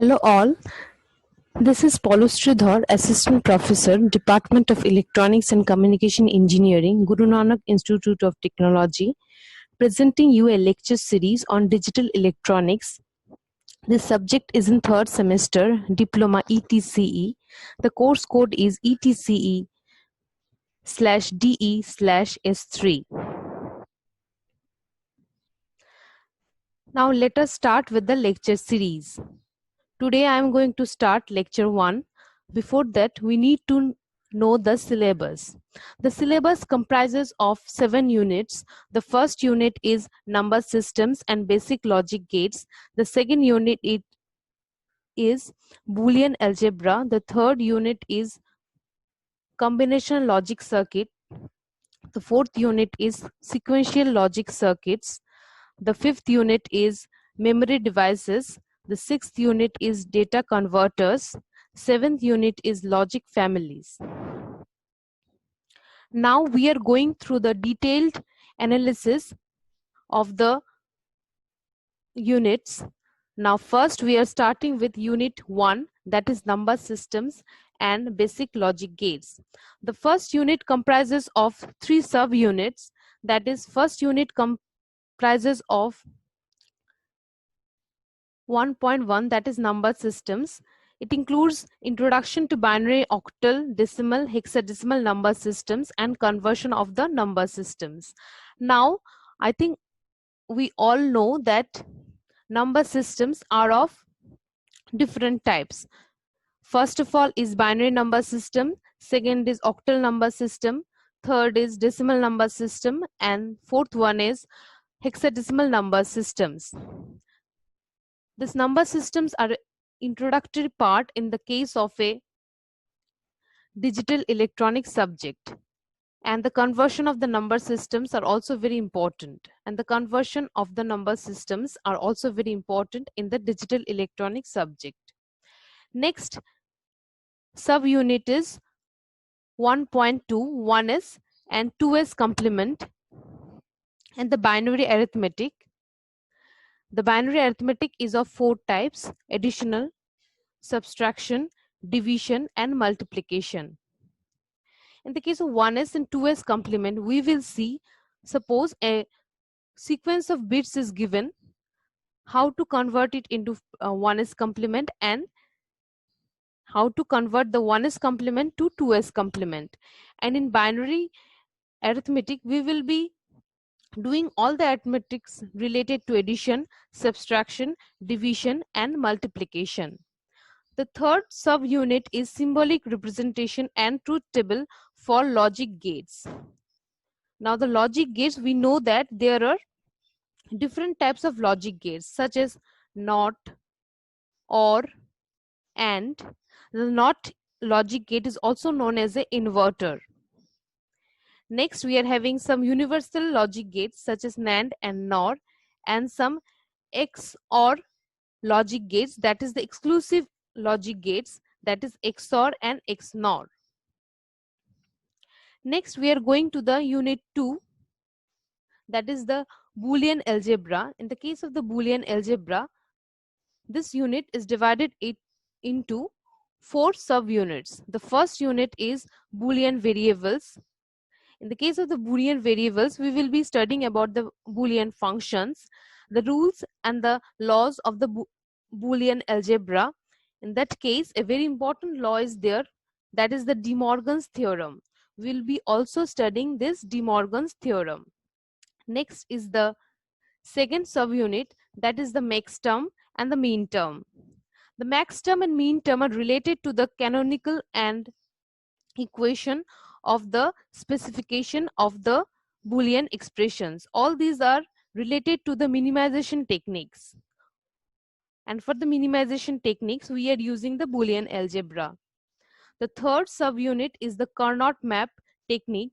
Hello all, this is Paulo Sridhar, Assistant Professor, Department of Electronics and Communication Engineering, Guru Nanak Institute of Technology, presenting you a lecture series on digital electronics. This subject is in third semester, Diploma ETCE. The course code is ETCE/DE/S3. Now let us start with the lecture series. Today I am going to start lecture 1. Before that, we need to know the syllabus. The syllabus comprises of 7 units. The first unit is number systems and basic logic gates. The second unit is Boolean algebra. The third unit is combination logic circuit. The fourth unit is sequential logic circuits. The fifth unit is memory devices. The sixth unit is data converters. Seventh unit is logic families. Now we are going through the detailed analysis of the units. Now first we are starting with unit 1, that is number systems and basic logic gates. The first unit comprises of 3 subunits. That is, first unit comprises of 1.1, that is number systems. It includes introduction to binary, octal, decimal, hexadecimal number systems and conversion of the number systems. Now, I think we all know that number systems are of different types. First of all is binary number system, second is octal number system, third is decimal number system, and fourth one is hexadecimal number systems. These number systems are introductory part in the case of a digital electronic subject, and the conversion of the number systems are also very important, and the conversion of the number systems are also very important in the digital electronic subject. Next subunit is 1.2, 1s and 2s complement, and the binary arithmetic. The binary arithmetic is of 4 types: additional, subtraction, division and multiplication. In the case of 1s and 2s complement, we will see, suppose a sequence of bits is given, how to convert it into 1s complement and how to convert the 1s complement to 2s complement. And in binary arithmetic, we will be doing all the arithmetics related to addition, subtraction, division and multiplication. The third subunit is symbolic representation and truth table for logic gates. Now the logic gates, we know that there are different types of logic gates such as NOT, OR, AND. The NOT logic gate is also known as an inverter. Next, we are having some universal logic gates such as NAND and NOR, and some XOR logic gates, that is the exclusive logic gates, that is XOR and XNOR. Next, we are going to the unit 2, that is the Boolean algebra. In the case of the Boolean algebra, this unit is divided into 4 subunits. The first unit is Boolean variables. In the case of the Boolean variables, we will be studying about the Boolean functions, the rules and the laws of the Boolean algebra. In that case, a very important law is there, that is the De Morgan's theorem. We will be also studying this De Morgan's theorem. Next is the second subunit, that is the max term and the mean term. The max term and mean term are related to the canonical and equation of the specification of the Boolean expressions. All these are related to the minimization techniques. And for the minimization techniques, we are using the Boolean algebra. The third subunit is the Carnot map technique.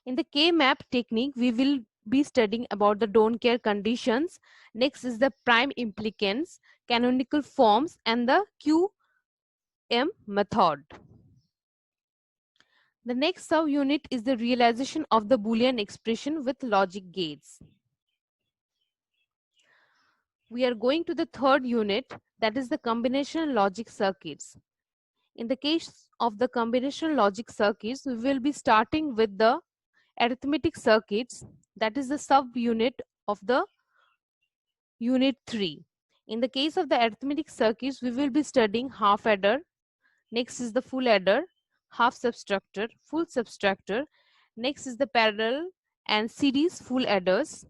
In the K-map technique, we will be studying about the don't care conditions. Next is the prime implicants, canonical forms, and the QM method. The next subunit is the realization of the Boolean expression with logic gates. we are going to the third unit, that is the combinational logic circuits. In the case of the combinational logic circuits, we will be starting with the arithmetic circuits, that is the subunit of the unit 3. In the case of the arithmetic circuits, we will be studying half adder, next is the full adder, half subtractor, full subtractor, next is the parallel and series full adders.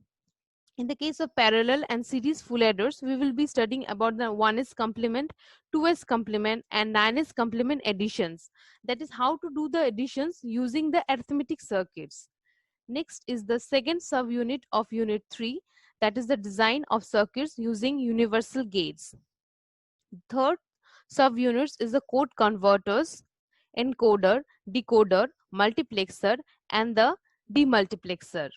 In the case of parallel and series full adders, we will be studying about the 1s complement, 2s complement and 9s complement additions. That is how to do the additions using the arithmetic circuits. Next is the second subunit of unit 3, that is the design of circuits using universal gates. Third subunits is the code converters, encoder, decoder, multiplexer and the demultiplexer.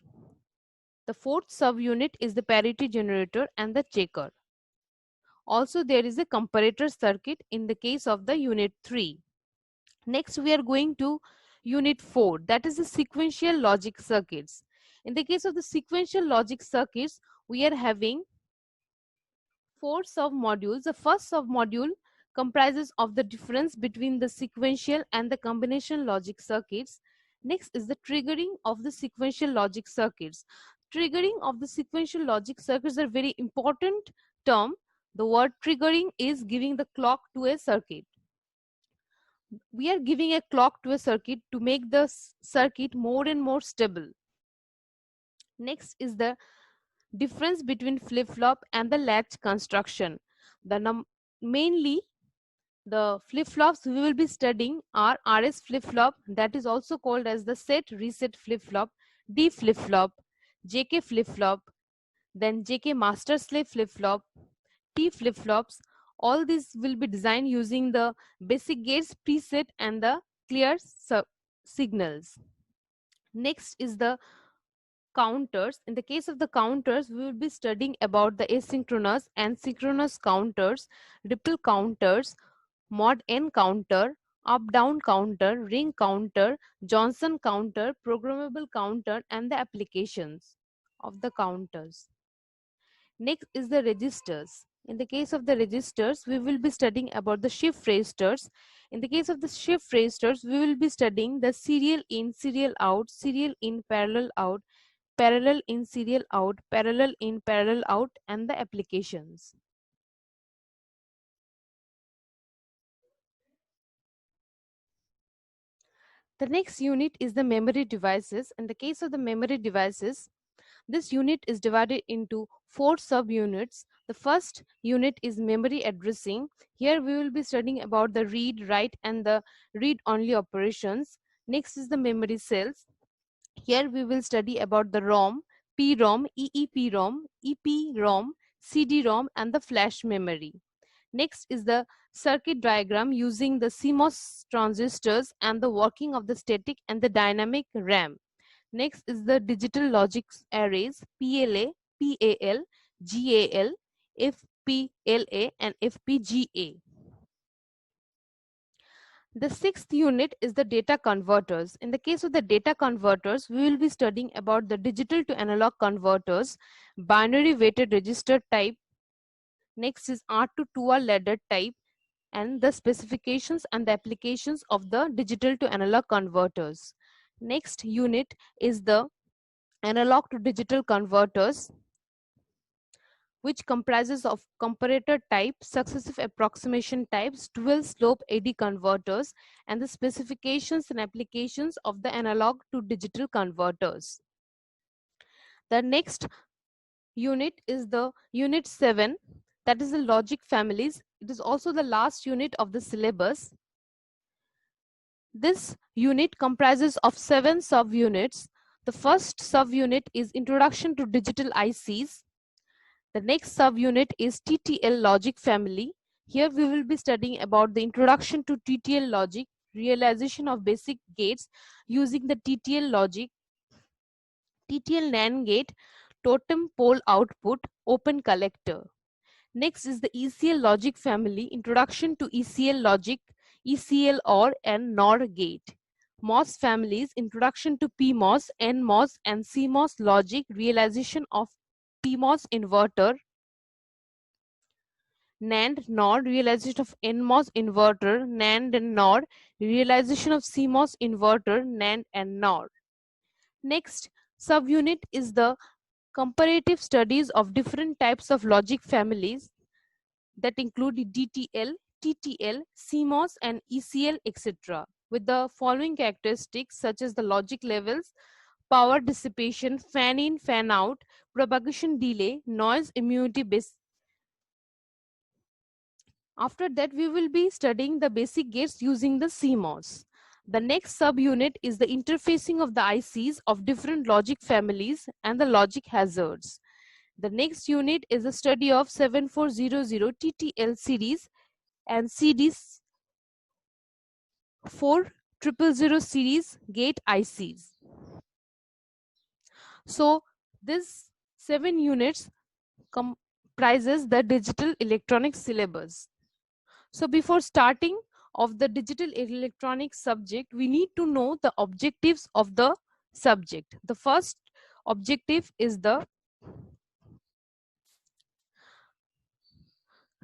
The fourth subunit is the parity generator and the checker. Also, there is a comparator circuit in the case of the unit 3. Next, we are going to unit 4, that is the sequential logic circuits. In the case of the sequential logic circuits, we are having 4 submodules. The first submodule comprises of the difference between the sequential and the combination logic circuits. Next is the triggering of the sequential logic circuits. Triggering of the sequential logic circuits is a very important term. The word triggering is giving the clock to a circuit. We are giving a clock to a circuit to make the circuit more and more stable. Next is the difference between flip-flop and the latch construction. Mainly the flip-flops we will be studying are RS flip-flop, that is also called as the set reset flip-flop, D flip-flop, JK flip-flop, then JK master slave flip-flop, T flip-flops. All these will be designed using the basic gates preset and the clear signals. Next is the counters. In the case of the counters, we will be studying about the asynchronous and synchronous counters, ripple counters, mod n counter, up down counter, ring counter, Johnson counter, programmable counter and the applications of the counters. Next is the registers. In the case of the registers, we will be studying about the shift registers. In the case of the shift registers, we will be studying the serial in, serial out, serial in, parallel out, parallel in, serial out, parallel in, parallel out and the applications. The next unit is the memory devices. In the case of the memory devices, this unit is divided into 4 subunits. The first unit is memory addressing. Here we will be studying about the read, write and the read-only operations. Next is the memory cells. Here we will study about the ROM, PROM, EEPROM, EPROM, CD-ROM and the flash memory. Next is the circuit diagram using the CMOS transistors and the working of the static and the dynamic RAM. Next is the digital logic arrays, PLA, PAL, GAL, FPLA and FPGA. The sixth unit is the data converters. In the case of the data converters, we will be studying about the digital to analog converters, binary weighted register type. Next is R to 2R ladder type and the specifications and the applications of the digital to analog converters. Next unit is the analog to digital converters, which comprises of comparator type, successive approximation types, dual slope AD converters, and the specifications and applications of the analog to digital converters. The next unit is the unit 7, that is the logic families. It is also the last unit of the syllabus. This unit comprises of 7 subunits. The first subunit is Introduction to Digital ICs. The next subunit is TTL logic family. Here we will be studying about the introduction to TTL logic, realization of basic gates using the TTL logic, TTL NAND gate, totem pole output, open collector. Next is the ECL logic family, introduction to ECL logic, ECL OR and NOR gate. MOS families, introduction to PMOS, NMOS and CMOS logic, realization of PMOS inverter, NAND, NOR, realization of NMOS inverter, NAND and NOR, realization of CMOS inverter, NAND and NOR. Next subunit is the comparative studies of different types of logic families that include DTL, TTL, CMOS and ECL, etc. with the following characteristics such as the logic levels, power dissipation, fan in, fan out, propagation delay, noise immunity base. After that, we will be studying the basic gates using the CMOS. The next subunit is the interfacing of the ICs of different logic families and the logic hazards. The next unit is the study of 7400 TTL series and CDs 4000 series gate ICs. So this 7 units comprises the digital electronics syllabus. So before starting of the digital electronics subject, we need to know the objectives of the subject. The first objective is the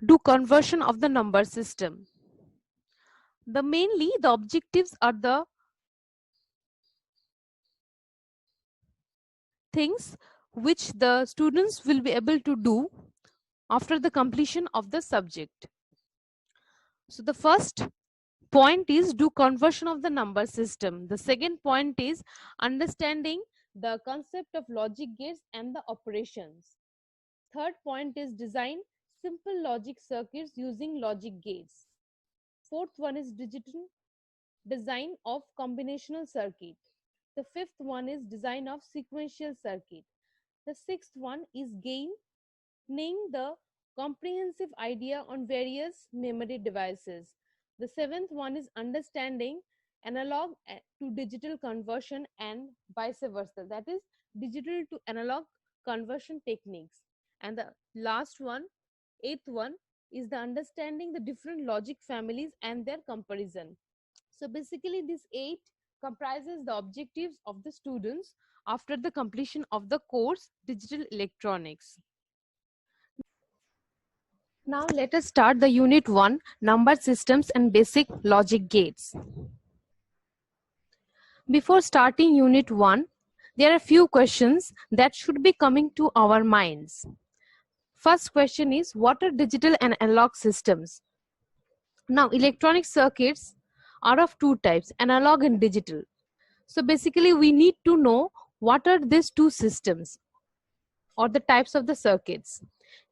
do conversion of the number system. Mainly the objectives are the things which the students will be able to do after the completion of the subject. So the first point is do conversion of the number system. The second point is understanding the concept of logic gates and the operations. Third point is design simple logic circuits using logic gates. Fourth one is digital design of combinational circuit. The fifth one is design of sequential circuit. The sixth one is gaining the comprehensive idea on various memory devices. The seventh one is understanding analog to digital conversion and vice versa. That is digital to analog conversion techniques. And the last one, eighth one, is the understanding the different logic families and their comparison. So basically this 8 comprises the objectives of the students after the completion of the course Digital Electronics. Now let us start the unit 1, number systems and basic logic gates. Before starting unit 1, there are few questions that should be coming to our minds. First question is, what are digital and analog systems? Now electronic circuits are of two types, analog and digital. So basically we need to know what are these two systems or the types of the circuits.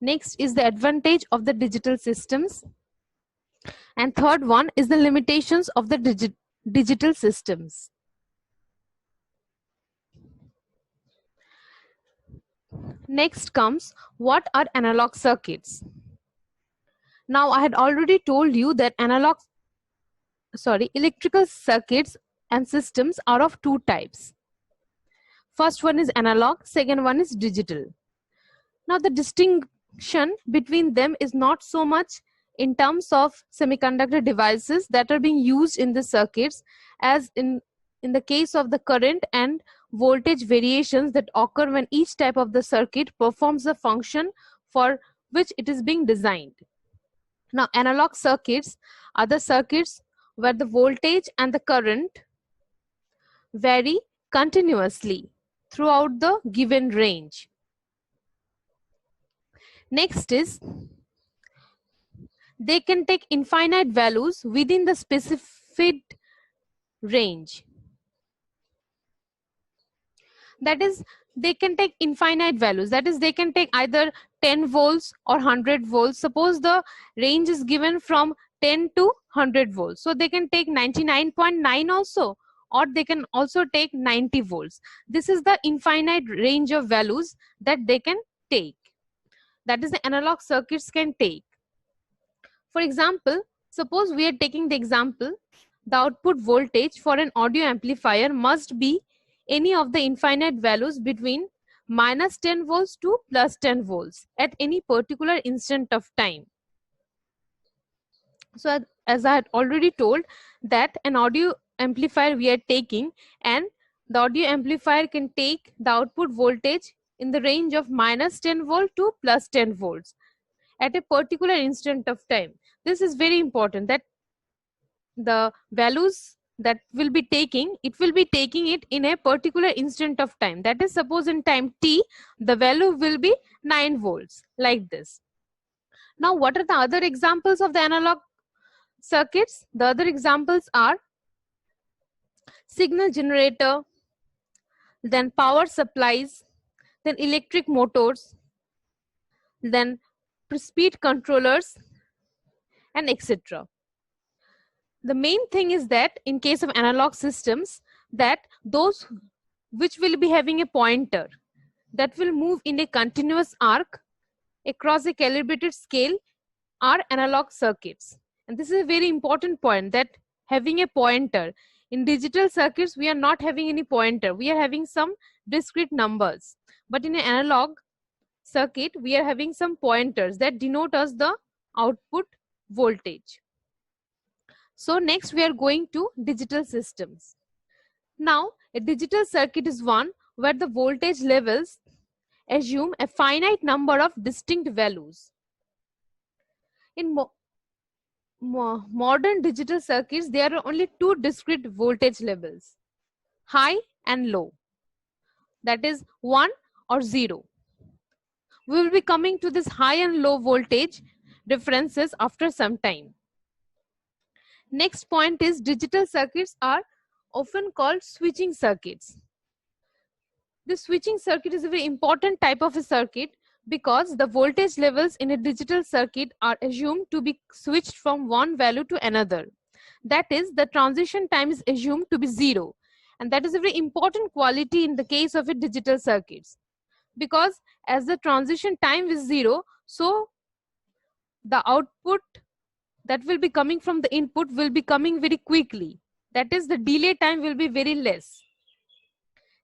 Next is the advantage of the digital systems. And third one is the limitations of the digital systems. Next comes, what are analog circuits? Now I had already told you that electrical circuits and systems are of two types. First one is analog, second one is digital. Now the distinction between them is not so much in terms of semiconductor devices that are being used in the circuits as in the case of the current and voltage variations that occur when each type of the circuit performs the function for which it is being designed. Now analog circuits are the circuits where the voltage and the current vary continuously throughout the given range. Next is, they can take infinite values within the specified range. That is, they can take infinite values. That is, they can take either 10 volts or 100 volts. Suppose the range is given from 10 to 100 volts. So they can take 99.9 also, or they can also take 90 volts. This is the infinite range of values that they can take. That is, the analog circuits can take. For example, suppose we are taking the example, the output voltage for an audio amplifier must be any of the infinite values between minus 10 volts to plus 10 volts at any particular instant of time. So as I had already told that an audio amplifier we are taking, and the audio amplifier can take the output voltage in the range of minus 10 volt to plus 10 volts at a particular instant of time. This is very important, that the values that will be taking, it will be taking it in a particular instant of time. That is, suppose in time t, the value will be 9 volts, like this. Now, what are the other examples of the analog circuits? The other examples are signal generator, then power supplies, then electric motors, then speed controllers, and etc. The main thing is that in case of analog systems, that those which will be having a pointer that will move in a continuous arc across a calibrated scale are analog circuits. And this is a very important point, that having a pointer. In digital circuits, we are not having any pointer. We are having some discrete numbers. But in an analog circuit, we are having some pointers that denote us the output voltage. So next we are going to digital systems. Now, a digital circuit is one where the voltage levels assume a finite number of distinct values. In modern digital circuits, there are only two discrete voltage levels, high and low. That is 1 or 0. We will be coming to this high and low voltage differences after some time. Next point is digital circuits are often called switching circuits. This switching circuit is a very important type of a circuit because the voltage levels in a digital circuit are assumed to be switched from one value to another. That is, the transition time is assumed to be 0. And that is a very important quality in the case of a digital circuits. Because as the transition time is 0, so the output that will be coming from the input will be coming very quickly. That is, the delay time will be very less.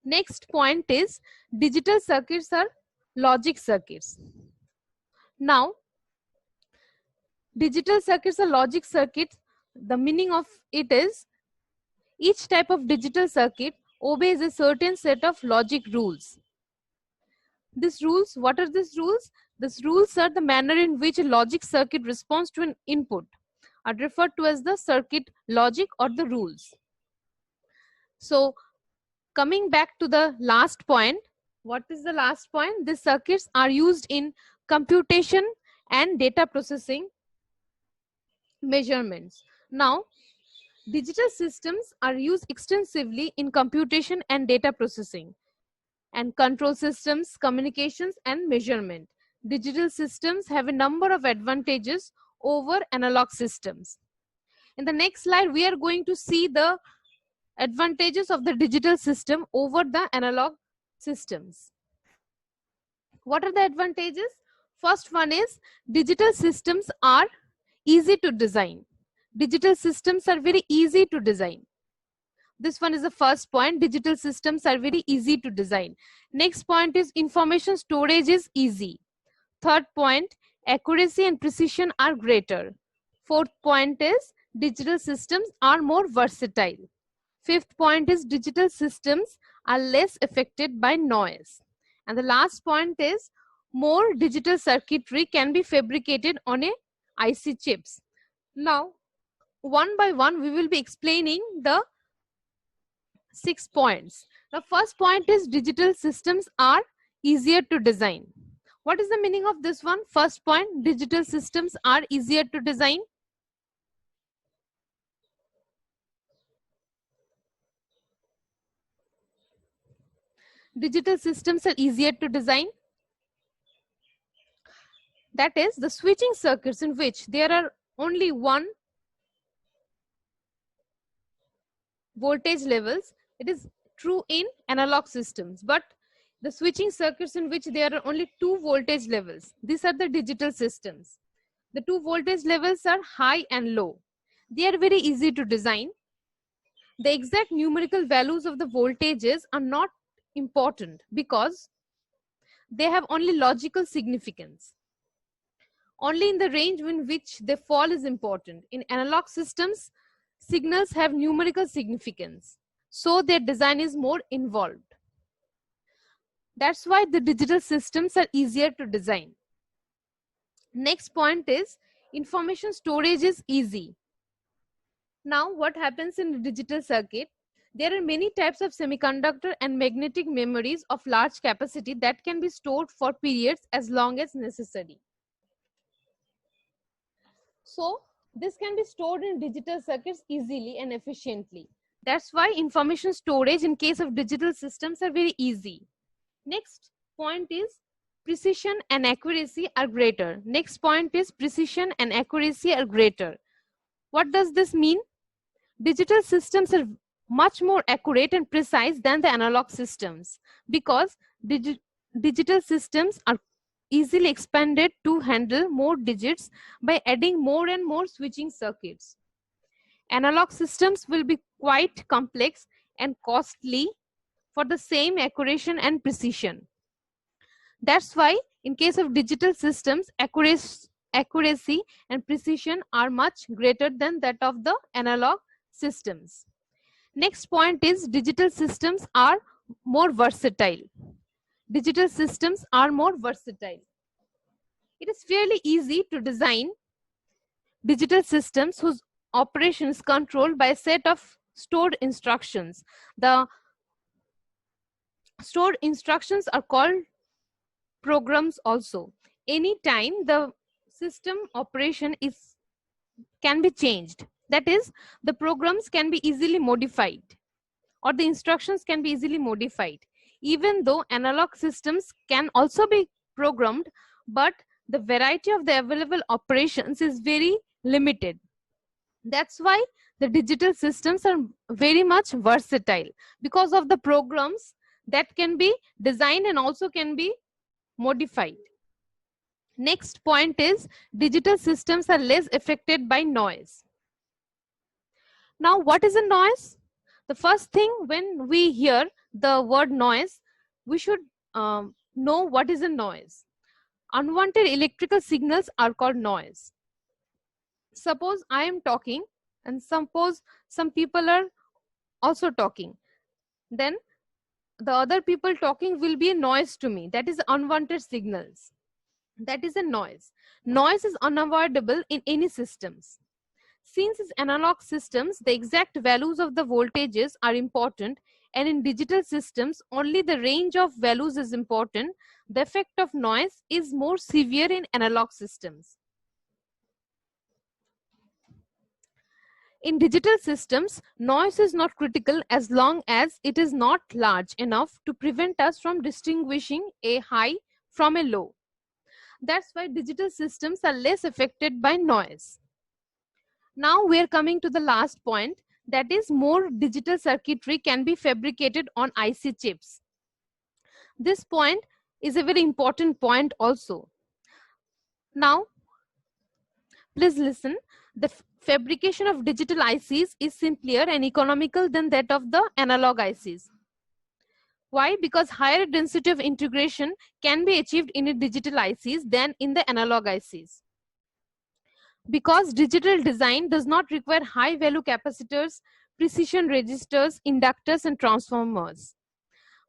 Next point is digital circuits are logic circuits. Now, digital circuits are logic circuits. The meaning of it is each type of digital circuit obeys a certain set of logic rules. These rules, what are these rules? These rules are the manner in which a logic circuit responds to an input, are referred to as the circuit logic or the rules. So, coming back to the last point, what is the last point? These circuits are used in computation and data processing measurements. Now, digital systems are used extensively in computation and data processing and control systems, communications, and measurement. Digital systems have a number of advantages over analog systems. In the next slide, we are going to see the advantages of the digital system over the analog systems. What are the advantages? First one is digital systems are easy to design. Digital systems are very easy to design. This one is the first point. Digital systems are very easy to design. Next point is information storage is easy. Third point, accuracy and precision are greater. Fourth point is digital systems are more versatile. Fifth point is digital systems are less affected by noise. And the last point is more digital circuitry can be fabricated on a IC chips. Now, one by one, we will be explaining the 6 points. The first point is digital systems are easier to design. What is the meaning of this one? First point, digital systems are easier to design. Digital systems are easier to design. That is, the switching circuits in which there are only one voltage levels. It is true in analog systems, but the switching circuits in which there are only two voltage levels, these are the digital systems. The two voltage levels are high and low. They are very easy to design. The exact numerical values of the voltages are not important because they have only logical significance. Only in the range in which they fall is important. In analog systems, signals have numerical significance, so their design is more involved. That's why the digital systems are easier to design. Next point is information storage is easy. Now what happens in a digital circuit? There are many types of semiconductor and magnetic memories of large capacity that can be stored for periods as long as necessary. So this can be stored in digital circuits easily and efficiently. That's why information storage in case of digital systems are very easy. Next point is precision and accuracy are greater. Next point is precision and accuracy are greater. What does this mean? Digital systems are much more accurate and precise than the analog systems because digital systems are easily expanded to handle more digits by adding more and more switching circuits. Analog systems will be quite complex and costly for the same accuracy and precision. That's why in case of digital systems, accuracy and precision are much greater than that of the analog systems. Next point is digital systems are more versatile. Digital systems are more versatile. It is fairly easy to design digital systems whose operation is controlled by a set of stored instructions. The stored instructions are called programs also. Anytime the system operation can be changed. That is, the programs can be easily modified or the instructions can be easily modified. Even though analog systems can also be programmed, but the variety of the available operations is very limited. That's why the digital systems are very much versatile because of the programs that can be designed and also can be modified. Next point is digital systems are less affected by noise. Now, what is a noise? The first thing when we hear the word noise, we should know what is a noise. Unwanted electrical signals are called noise. Suppose I am talking and suppose some people are also talking. Then the other people talking will be a noise to me. That is unwanted signals. That is a noise. Noise is unavoidable in any systems. Since it's analog systems, the exact values of the voltages are important, and in digital systems, only the range of values is important. The effect of noise is more severe in analog systems. In digital systems, noise is not critical as long as it is not large enough to prevent us from distinguishing a high from a low. That's why digital systems are less affected by noise. Now we are coming to the last point, that is more digital circuitry can be fabricated on IC chips. This point is a very important point also. Now, please listen. The fabrication of digital ICs is simpler and economical than that of the analog ICs. Why? Because higher density of integration can be achieved in a digital ICs than in the analog ICs. Because digital design does not require high value capacitors, precision resistors, inductors and transformers,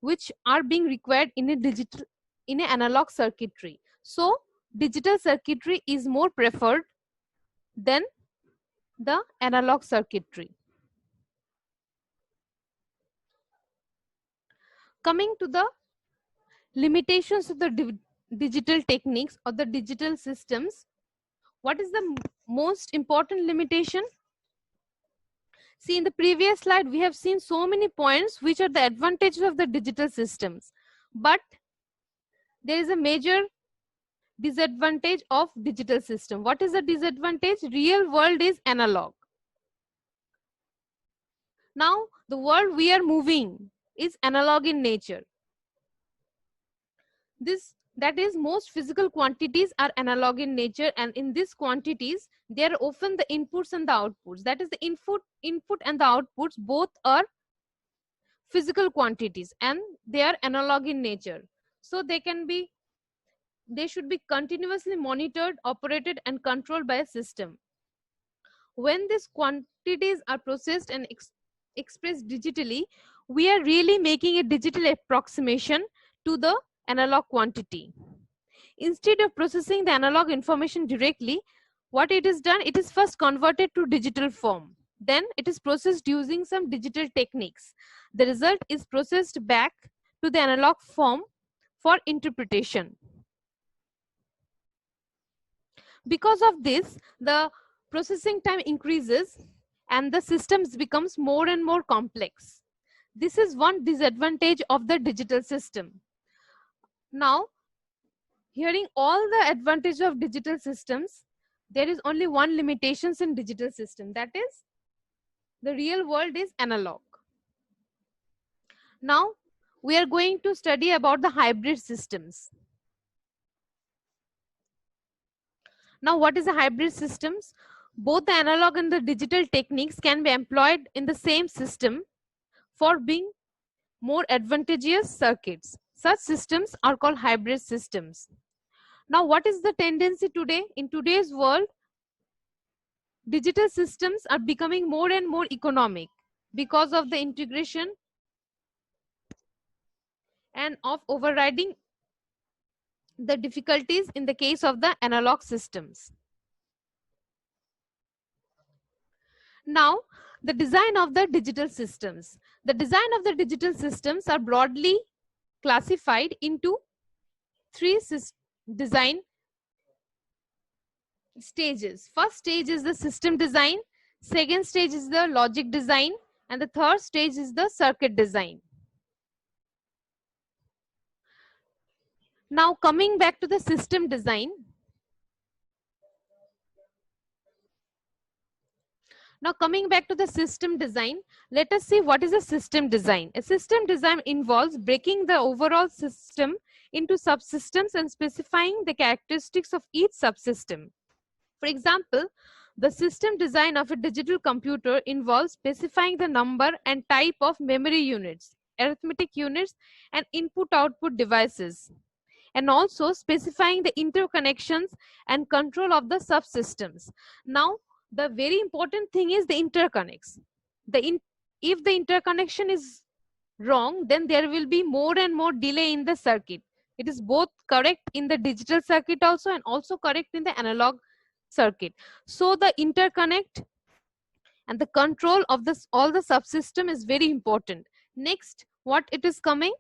which are being required in an analog circuitry. So digital circuitry is more preferred than the analog circuitry. Coming to the limitations of the digital techniques or the digital systems, what is the most important limitation? See, in the previous slide, we have seen so many points which are the advantages of the digital systems. But there is a major disadvantage of digital system. What is the disadvantage? Real world is analog. Now, the world we are moving is analog in nature. That is, most physical quantities are analog in nature, and in these quantities they are often the inputs and the outputs. That is, the input and the outputs both are physical quantities and they are analog in nature. So they should be continuously monitored, operated and controlled by a system. When these quantities are processed and expressed digitally, we are really making a digital approximation to the analog quantity. Instead of processing the analog information directly, what it is done, it is first converted to digital form. Then it is processed using some digital techniques. The result is processed back to the analog form for interpretation. Because of this, the processing time increases and the systems becomes more and more complex. This is one disadvantage of the digital system. Now, hearing all the advantage of digital systems, there is only one limitations in digital system, that is the real world is analog. Now we are going to study about the hybrid systems. Now what is a hybrid systems? Both the analog and the digital techniques can be employed in the same system for being more advantageous circuits. Such systems are called hybrid systems. Now what is the tendency today? In today's world, digital systems are becoming more and more economic because of the integration and of overriding the difficulties in the case of the analog systems. Now, the design of the digital systems. The design of the digital systems are broadly classified into three design stages. First stage is the system design, second stage is the logic design, and the third stage is the circuit design. Now coming back to the system design. Now coming back to the system design, let us see what is a system design. A system design involves breaking the overall system into subsystems and specifying the characteristics of each subsystem. For example, the system design of a digital computer involves specifying the number and type of memory units, arithmetic units, and input-output devices, and also specifying the interconnections and control of the subsystems. Now, the very important thing is the interconnects. If the interconnection is wrong, then there will be more and more delay in the circuit. It is both correct in the digital circuit also and also correct in the analog circuit. So the interconnect and the control of this all the subsystem is very important. Next, what it is coming?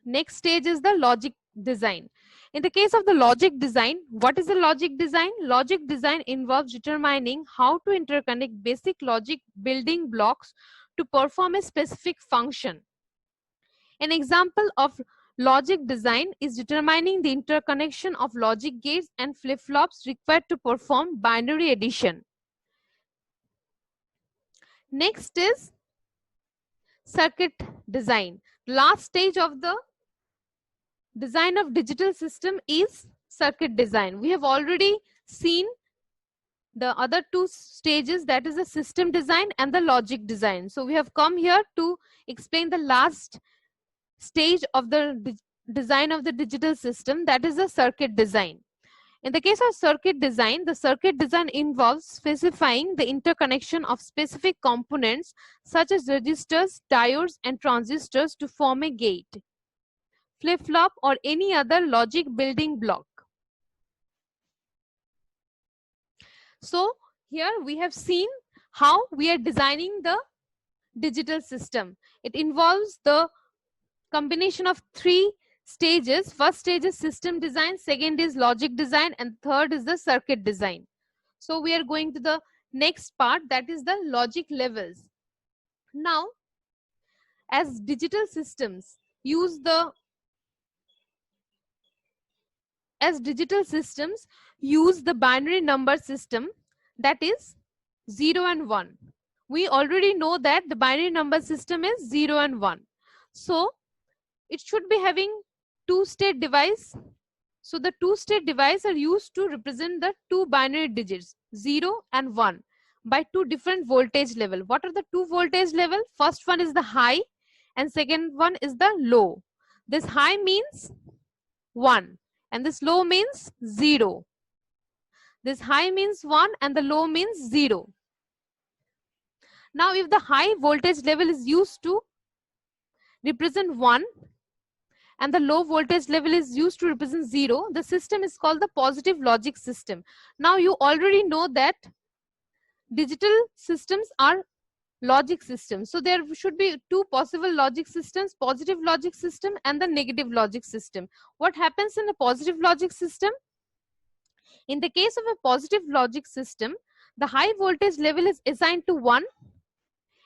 Next stage is the logic design. In the case of the logic design, what is the logic design? Logic design involves determining how to interconnect basic logic building blocks to perform a specific function. An example of logic design is determining the interconnection of logic gates and flip-flops required to perform binary addition. Next is circuit design. Last stage of the design of digital system is circuit design. We have already seen the other two stages, that is the system design and the logic design. So we have come here to explain the last stage of the design of the digital system, that is the circuit design. In the case of circuit design, the circuit design involves specifying the interconnection of specific components such as resistors, diodes, and transistors to form a gate, flip-flop, or any other logic building block. So here we have seen how we are designing the digital system. It involves the combination of three stages. First stage is system design, second is logic design, and third is the circuit design. So we are going to the next part, that is the logic levels. Now, as digital systems use the binary number system, that is 0 and 1. We already know that the binary number system is 0 and 1. So it should be having two-state device. So the two-state device are used to represent the two binary digits 0 and 1 by two different voltage level. What are the two voltage level? First one is the high and second one is the low. This high means 1 and this low means 0. This high means 1 and the low means 0. Now if the high voltage level is used to represent 1 and the low voltage level is used to represent 0, the system is called the positive logic system. Now you already know that digital systems are logic systems. So there should be two possible logic systems, positive logic system and the negative logic system. What happens in a positive logic system? In the case of a positive logic system, the high voltage level is assigned to 1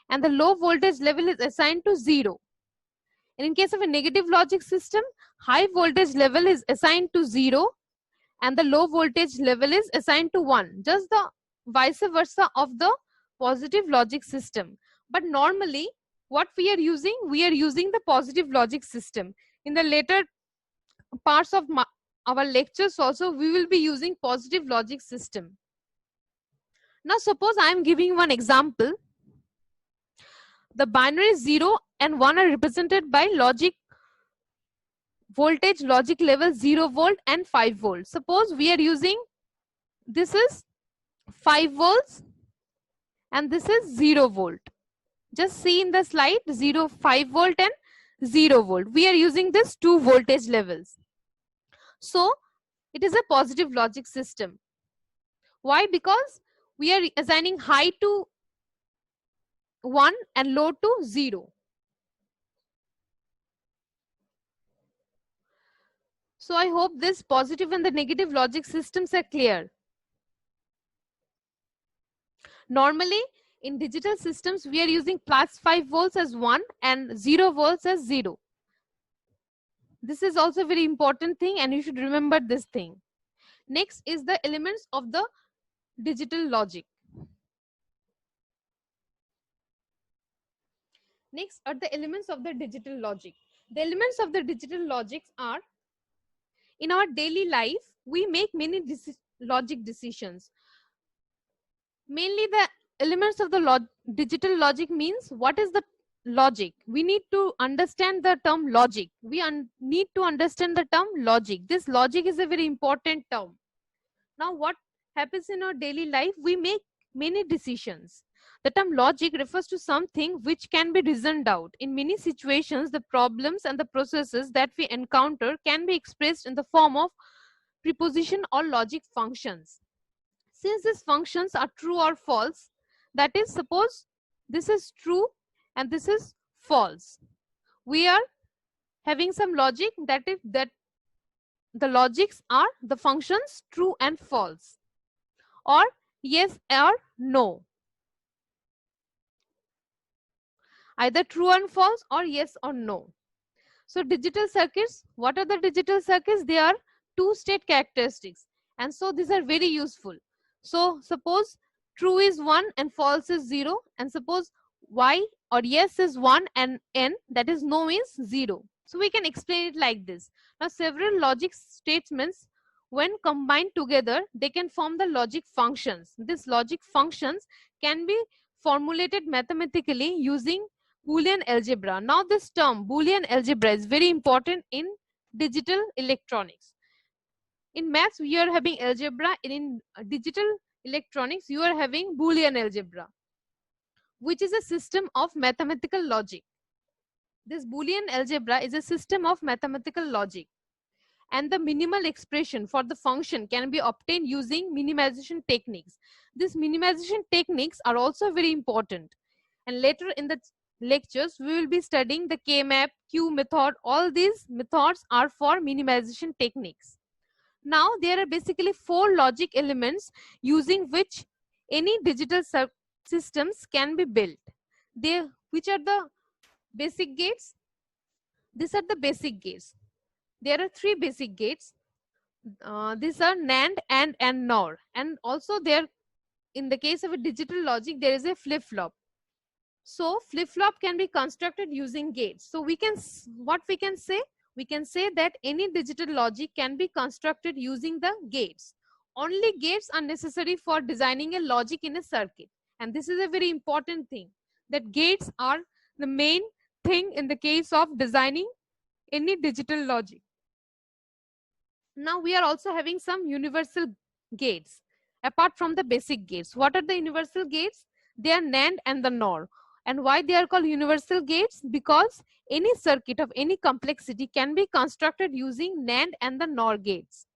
and the low voltage level is assigned to 0. And in case of a negative logic system, high voltage level is assigned to 0 and the low voltage level is assigned to 1. Just the vice versa of the positive logic system. But normally what we are using the positive logic system. In the later parts of our lectures also, we will be using positive logic system. Now suppose I am giving one example. The binary 0 and 1 are represented by voltage logic level 0 volt and 5 volts. Suppose we are using, this is 5 volts and this is 0 volt. Just see in the slide, 5 volt and 0 volt. We are using this two voltage levels. So it is a positive logic system. Why? Because we are assigning high to 1 and low to 0. So I hope this positive and the negative logic systems are clear. Normally in digital systems, we are using plus 5 volts as 1 and 0 volts as 0. This is also a very important thing and you should remember this thing. Next is the elements of the digital logic. Next are the elements of the digital logic. The elements of the digital logics are, in our daily life, we make many logic decisions. Mainly the elements of the digital logic means what is the logic. We need to understand the term logic. We need to understand the term logic. This logic is a very important term. Now what happens in our daily life? We make many decisions. The term logic refers to something which can be reasoned out. In many situations, the problems and the processes that we encounter can be expressed in the form of preposition or logic functions. Since these functions are true or false, that is, suppose this is true and this is false, we are having some logic that is that the logics are the functions true and false, or yes or no. Either true and false or yes or no. So digital circuits, what are the digital circuits? They are two-state characteristics, and so these are very useful. So suppose true is 1 and false is 0, and suppose y or yes is 1 and n, that is no is 0. So we can explain it like this. Now several logic statements, when combined together, they can form the logic functions. These logic functions can be formulated mathematically using Boolean algebra. Now this term Boolean algebra is very important in digital electronics. In maths we are having algebra, in digital electronics you are having Boolean algebra, which is a system of mathematical logic. This Boolean algebra is a system of mathematical logic, and the minimal expression for the function can be obtained using minimization techniques. These minimization techniques are also very important, and later in the lectures we will be studying the K-map, Q method. All these methods are for minimization techniques. Now there are basically 4 logic elements using which any digital systems can be built. Which are the basic gates? These are the basic gates. There are 3 basic gates. These are NAND, AND and NOR. And also there, in the case of a digital logic, there is a flip-flop. So flip-flop can be constructed using gates. So what we can say? We can say that any digital logic can be constructed using the gates. Only gates are necessary for designing a logic in a circuit. And this is a very important thing, that gates are the main thing in the case of designing any digital logic. Now we are also having some universal gates apart from the basic gates. What are the universal gates? They are NAND and the NOR. And why they are called universal gates? Because any circuit of any complexity can be constructed using NAND and the NOR gates.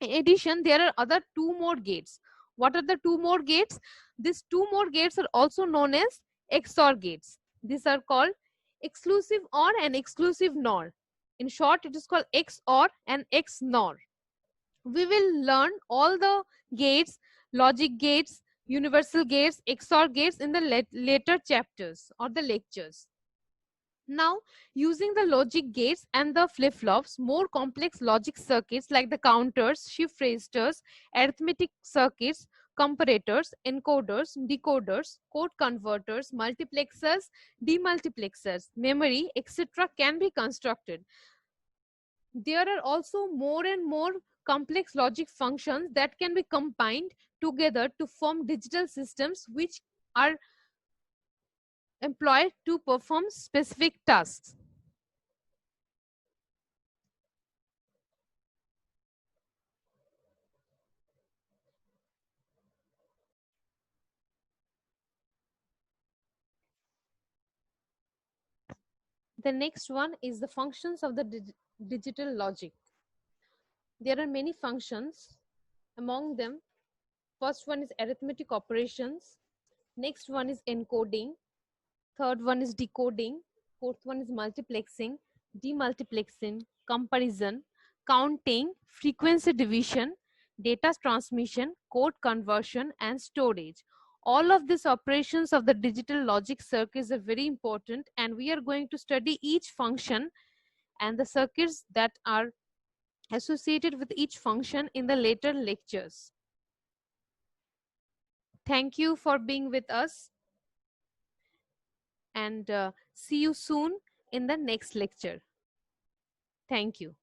In addition, there are other two more gates. What are the two more gates? These two more gates are also known as XOR gates. These are called exclusive OR and exclusive NOR. In short, it is called XOR and XNOR. We will learn all the gates, logic gates, universal gates, XOR gates in the later chapters or the lectures. Now, using the logic gates and the flip-flops, more complex logic circuits like the counters, shift registers, arithmetic circuits, comparators, encoders, decoders, code converters, multiplexers, demultiplexers, memory, etc. can be constructed. There are also more and more complex logic functions that can be combined together to form digital systems which are employed to perform specific tasks. The next one is the functions of the digital logic. There are many functions. Among them, first one is arithmetic operations. Next one is encoding. Third one is decoding. Fourth one is multiplexing, demultiplexing, comparison, counting, frequency division, data transmission, code conversion, and storage. All of these operations of the digital logic circuits are very important, and we are going to study each function and the circuits that are associated with each function in the later lectures. Thank you for being with us, and see you soon in the next lecture. Thank you.